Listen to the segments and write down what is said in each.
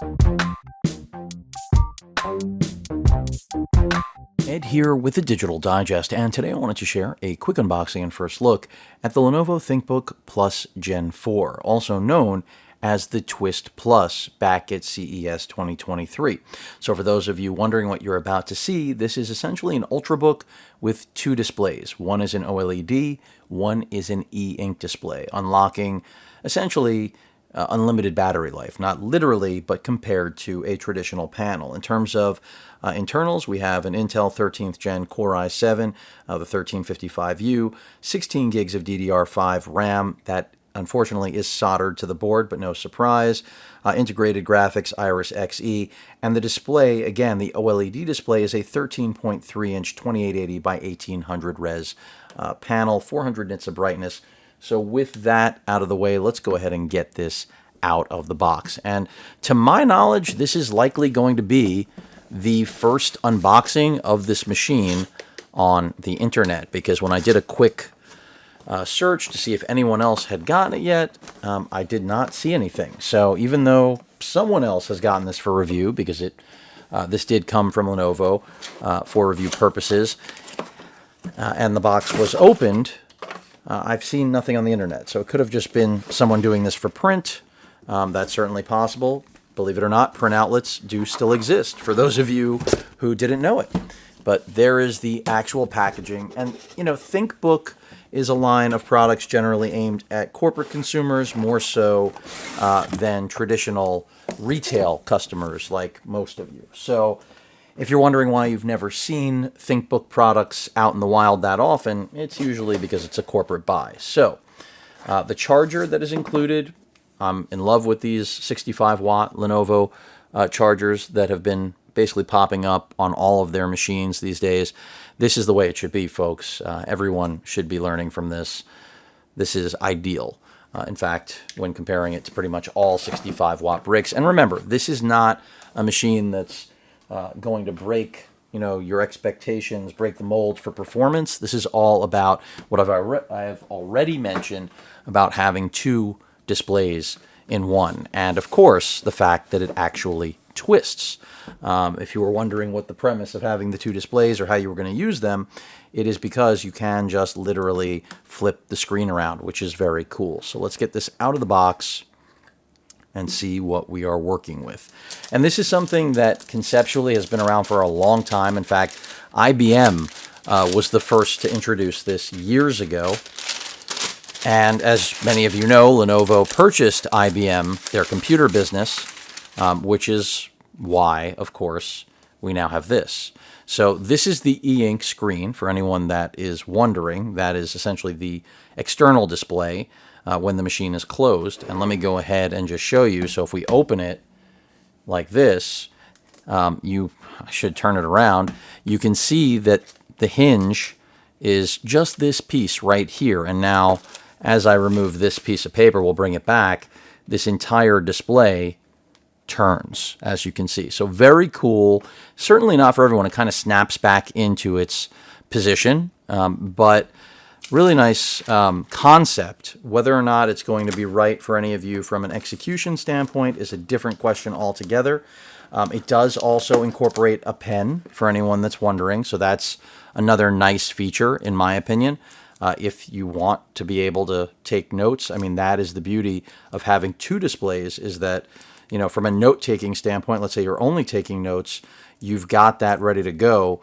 Ed here with the Digital Digest, and today I wanted to share a quick unboxing and first look at the Lenovo ThinkBook Plus Gen 4, also known as the Twist Plus, back at CES 2023. So for those of you wondering what you're about to see, this is essentially an Ultrabook with two displays. One is an OLED, one is an e-ink display, unlocking essentially unlimited battery life, not literally, but compared to a traditional panel. In terms of internals, we have an Intel 13th Gen Core i7, the 1355U, 16 gigs of DDR5 RAM. That unfortunately is soldered to the board, but no surprise. Integrated graphics, Iris Xe, and the display, again, the OLED display is a 13.3-inch 2880 by 1800 res panel, 400 nits of brightness. So with that out of the way, let's go ahead and get this out of the box. And to my knowledge, this is likely going to be the first unboxing of this machine on the internet, because when I did a quick search to see if anyone else had gotten it yet, I did not see anything. So even though someone else has gotten this for review, because this did come from Lenovo for review purposes, and the box was opened, I've seen nothing on the internet. So it could have just been someone doing this for print. That's certainly possible. Believe it or not, print outlets do still exist, for those of you who didn't know it. But there is the actual packaging. And, you know, ThinkBook is a line of products generally aimed at corporate consumers, more so than traditional retail customers like most of you. So if you're wondering why you've never seen ThinkBook products out in the wild that often, it's usually because it's a corporate buy. So the charger that is included, I'm in love with these 65-watt Lenovo chargers that have been basically popping up on all of their machines these days. This is the way it should be, folks. Everyone should be learning from this. This is ideal. In fact, when comparing it to pretty much all 65-watt bricks. And remember, this is not a machine that's going to break, you know, your expectations, break the mold for performance. This is all about what I've already mentioned about having two displays in one, and of course the fact that it actually twists. If you were wondering what the premise of having the two displays or how you were going to use them, it is because you can just literally flip the screen around, which is very cool. So let's get this out of the box and see what we are working with. And this is something that conceptually has been around for a long time. In fact, IBM was the first to introduce this years ago. And as many of you know, Lenovo purchased IBM, their computer business, which is why, of course, we now have this. So this is the e-ink screen, for anyone that is wondering. That is essentially the external display when the machine is closed. And let me go ahead and just show you. So if we open it like this, I should turn it around. You can see that the hinge is just this piece right here. And now, as I remove this piece of paper, we'll bring it back, this entire display turns, as you can see. So very cool. Certainly not for everyone. It kind of snaps back into its position, but really nice concept. Whether or not it's going to be right for any of you from an execution standpoint is a different question altogether. It does also incorporate a pen, for anyone that's wondering, so that's another nice feature, in my opinion. If you want to be able to take notes, I mean, that is the beauty of having two displays, is that, you know, from a note-taking standpoint, let's say you're only taking notes, you've got that ready to go.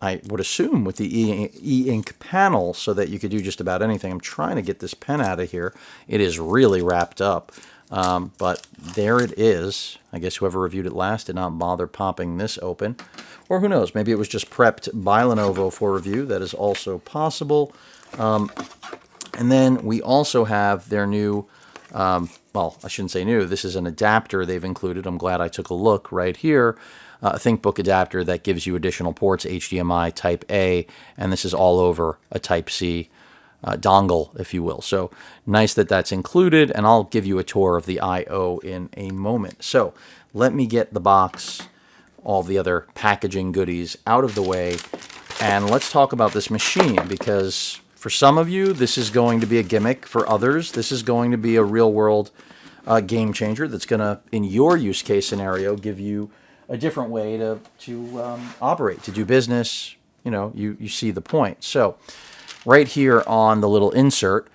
I would assume with the e-ink panel, so that you could do just about anything. I'm trying to get this pen out of here. It is really wrapped up, but there it is. I guess whoever reviewed it last did not bother popping this open. Or who knows, maybe it was just prepped by Lenovo for review. That is also possible. And then we also have their new, well, I shouldn't say new, this is an adapter they've included. I'm glad I took a look right here. A ThinkBook adapter that gives you additional ports, HDMI Type A, and this is all over a Type C dongle, if you will. So nice that that's included, and I'll give you a tour of the I/O in a moment. So let me get the box, all the other packaging goodies out of the way, and let's talk about this machine, because for some of you, this is going to be a gimmick. For others, this is going to be a real-world game changer that's going to, in your use case scenario, give you a different way to operate, to do business. You see the point. So right here on the little insert,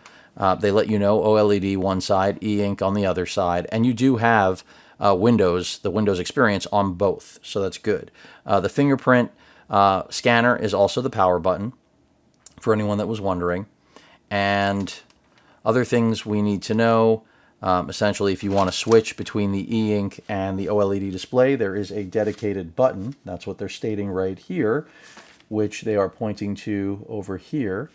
they let you know OLED one side, e-ink on the other side, and you do have the Windows experience on both, so that's good. The fingerprint scanner is also the power button, for anyone that was wondering. And other things we need to know, essentially, if you want to switch between the e-ink and the OLED display, there is a dedicated button. That's what they're stating right here, which they are pointing to over here.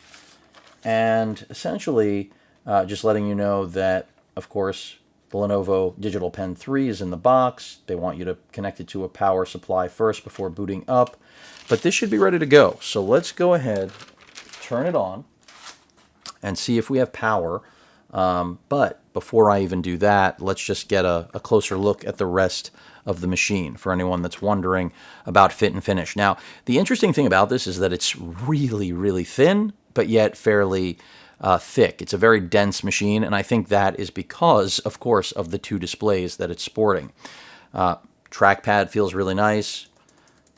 And essentially, just letting you know that, of course, the Lenovo Digital Pen 3 is in the box. They want you to connect it to a power supply first before booting up. But this should be ready to go. So let's go ahead, turn it on, and see if we have power. But before I even do that, let's just get a closer look at the rest of the machine for anyone that's wondering about fit and finish. Now, the interesting thing about this is that it's really, really thin, but yet fairly thick. It's a very dense machine, and I think that is because, of course, of the two displays that it's sporting. Trackpad feels really nice.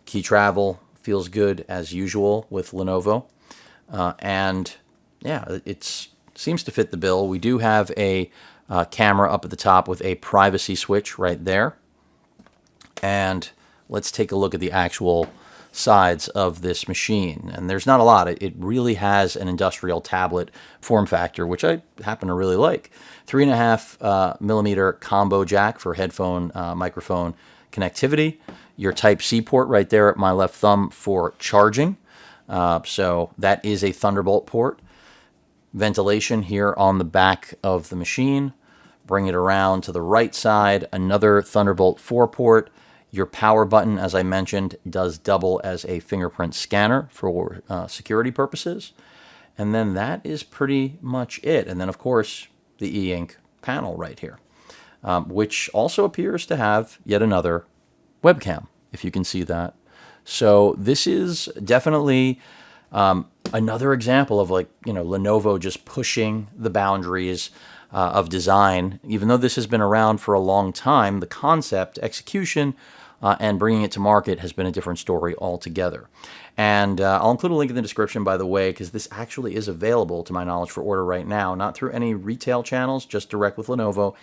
Key travel feels good as usual with Lenovo. And yeah, it seems to fit the bill. We do have a camera up at the top with a privacy switch right there. And let's take a look at the actual sides of this machine. And there's not a lot. It really has an industrial tablet form factor, which I happen to really like. 3.5 millimeter combo jack for headphone microphone connectivity. Your Type-C port right there at my left thumb for charging. So that is a Thunderbolt port. Ventilation here on the back of the machine. Bring it around to the right side. Another Thunderbolt 4 port. Your power button, as I mentioned, does double as a fingerprint scanner for security purposes. And then that is pretty much it. And then, of course, the e-ink panel right here, which also appears to have yet another webcam, if you can see that. So this is definitely another example of, like, Lenovo just pushing the boundaries of design. Even though this has been around for a long time, the concept, execution, and bringing it to market has been a different story altogether. And I'll include a link in the description, by the way, because this actually is available, to my knowledge, for order right now, not through any retail channels, just direct with Lenovo.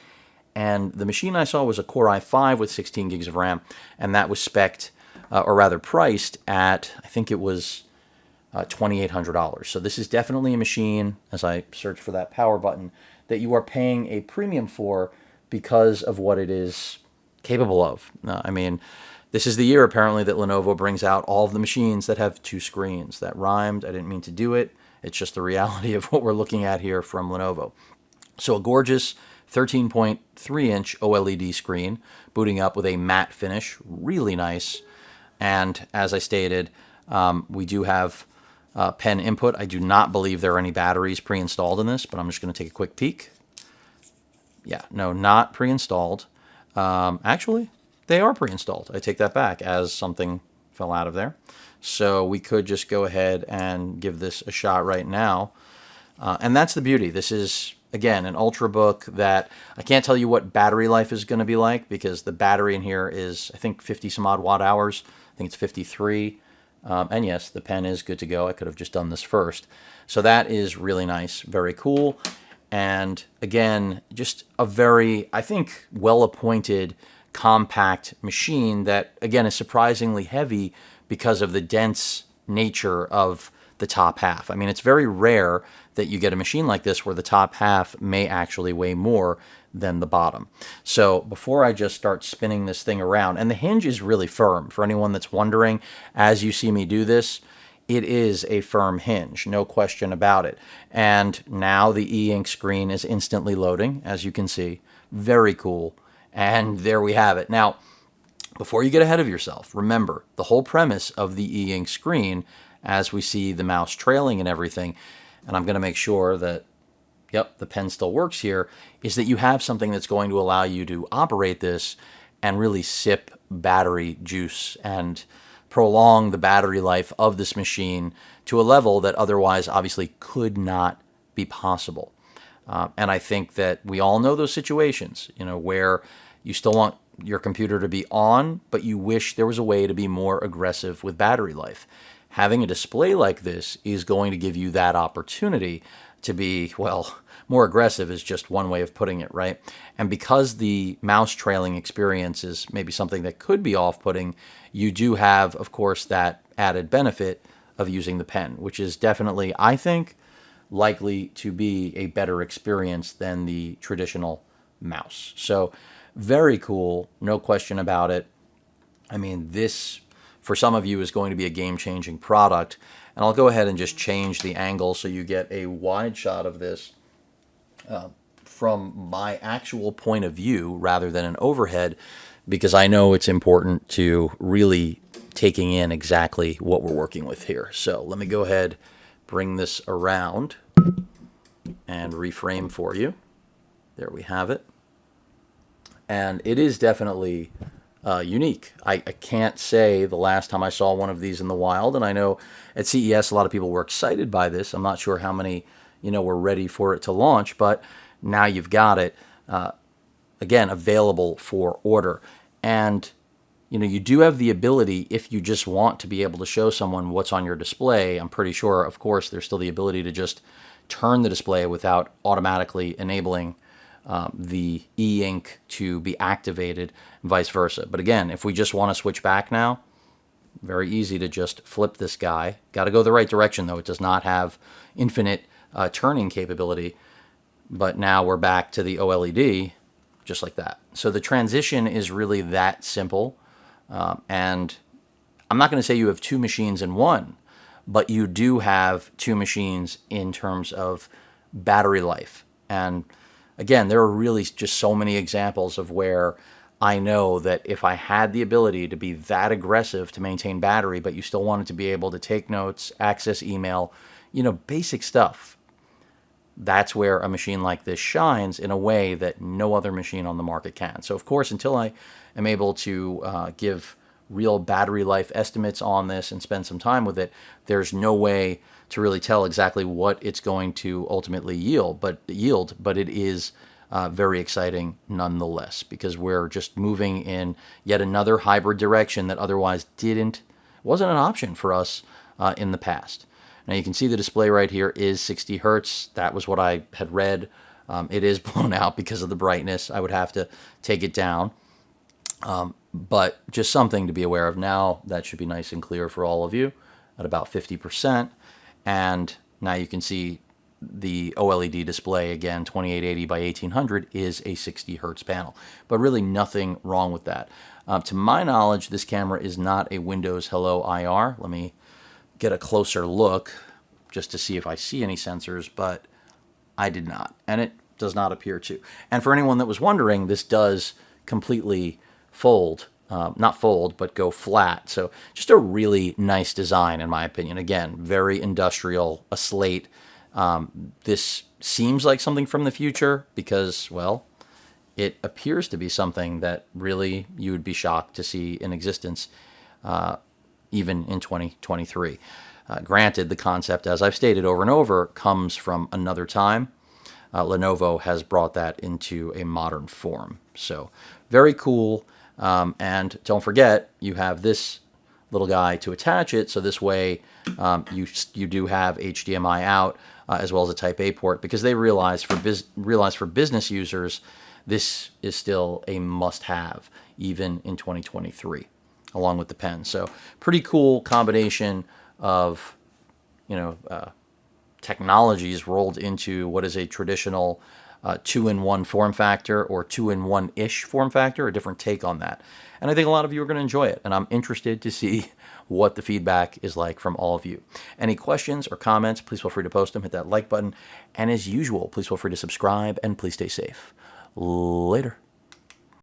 And the machine I saw was a Core i5 with 16 gigs of RAM, and that was spec'd, or rather priced at, I think it was $2,800. So this is definitely a machine, as I search for that power button, that you are paying a premium for because of what it is capable of. I mean, this is the year, apparently, that Lenovo brings out all of the machines that have two screens. That rhymed. I didn't mean to do it. It's just the reality of what we're looking at here from Lenovo. So a gorgeous 13.3-inch OLED screen, booting up with a matte finish. Really nice. And as I stated, we do have pen input. I do not believe there are any batteries pre-installed in this, but I'm just going to take a quick peek. Yeah, no, not pre-installed. Actually, they are pre-installed. I take that back, as something fell out of there. So we could just go ahead and give this a shot right now. And that's the beauty. This is, again, an Ultrabook that I can't tell you what battery life is going to be like, because the battery in here is, I think, 50 some odd watt hours. I think it's 53. And yes, the pen is good to go. I could have just done this first. So that is really nice, very cool. And again, just a very, I think, well-appointed, compact machine that, again, is surprisingly heavy because of the dense nature of the top half. I mean, it's very rare that you get a machine like this where the top half may actually weigh more than the bottom. So before I just start spinning this thing around, and the hinge is really firm, for anyone that's wondering, as you see me do this, it is a firm hinge, no question about it. And now the e-ink screen is instantly loading, as you can see. Very cool. And there we have it. Now, before you get ahead of yourself, remember, the whole premise of the e-ink screen, as we see the mouse trailing and everything, and I'm going to make sure that, yep, the pen still works here, is that you have something that's going to allow you to operate this and really sip battery juice and prolong the battery life of this machine to a level that otherwise obviously could not be possible. And I think that we all know those situations, where you still want your computer to be on, but you wish there was a way to be more aggressive with battery life. Having a display like this is going to give you that opportunity to be, well, more aggressive is just one way of putting it, right? And because the mouse trailing experience is maybe something that could be off-putting, you do have, of course, that added benefit of using the pen, which is definitely, I think, likely to be a better experience than the traditional mouse. So very cool, no question about it. I mean, this, for some of you, is going to be a game-changing product. And I'll go ahead and just change the angle so you get a wide shot of this from my actual point of view rather than an overhead, because I know it's important to really taking in exactly what we're working with here. So let me go ahead, bring this around and reframe for you. There we have it. And it is definitely unique. I can't say the last time I saw one of these in the wild, and I know at CES a lot of people were excited by this. I'm not sure how many were ready for it to launch, but now you've got it, again, available for order. And you do have the ability, if you just want to be able to show someone what's on your display. I'm pretty sure, of course, there's still the ability to just turn the display without automatically enabling the e-ink to be activated, and vice versa. But again, if we just want to switch back now, very easy to just flip this guy. Got to go the right direction, though. It does not have infinite turning capability. But now we're back to the OLED, just like that. So the transition is really that simple. And I'm not going to say you have two machines in one, but you do have two machines in terms of battery life. And again, there are really just so many examples of where I know that if I had the ability to be that aggressive to maintain battery, but you still wanted to be able to take notes, access email, basic stuff, that's where a machine like this shines in a way that no other machine on the market can. So, of course, until I am able to give real battery life estimates on this and spend some time with it, there's no way to really tell exactly what it's going to ultimately yield. But it is very exciting nonetheless, because we're just moving in yet another hybrid direction that otherwise wasn't an option for us in the past. Now you can see the display right here is 60 hertz. That was what I had read. It is blown out because of the brightness. I would have to take it down. But just something to be aware of. Now that should be nice and clear for all of you at about 50%. And now you can see the OLED display, again, 2880 by 1800 is a 60 hertz panel. But really nothing wrong with that. To my knowledge, this camera is not a Windows Hello IR. Let me get a closer look just to see if I see any sensors, but I did not, and it does not appear to. And for anyone that was wondering, this does completely fold, not fold, but go flat. So just a really nice design, in my opinion. Again, very industrial, a slate. This seems like something from the future because, well, it appears to be something that really you would be shocked to see in existence even in 2023. Granted, the concept, as I've stated over and over, comes from another time. Lenovo has brought that into a modern form. So very cool. And don't forget, you have this little guy to attach it. So this way you do have HDMI out as well as a Type A port, because they realize for business users, this is still a must-have even in 2023, along with the pen. So pretty cool combination of technologies rolled into what is a traditional 2-in-1 form factor, or 2-in-1-ish form factor, a different take on that. And I think a lot of you are going to enjoy it, and I'm interested to see what the feedback is like from all of you. Any questions or comments, please feel free to post them, hit that like button, and as usual, please feel free to subscribe, and please stay safe. Later.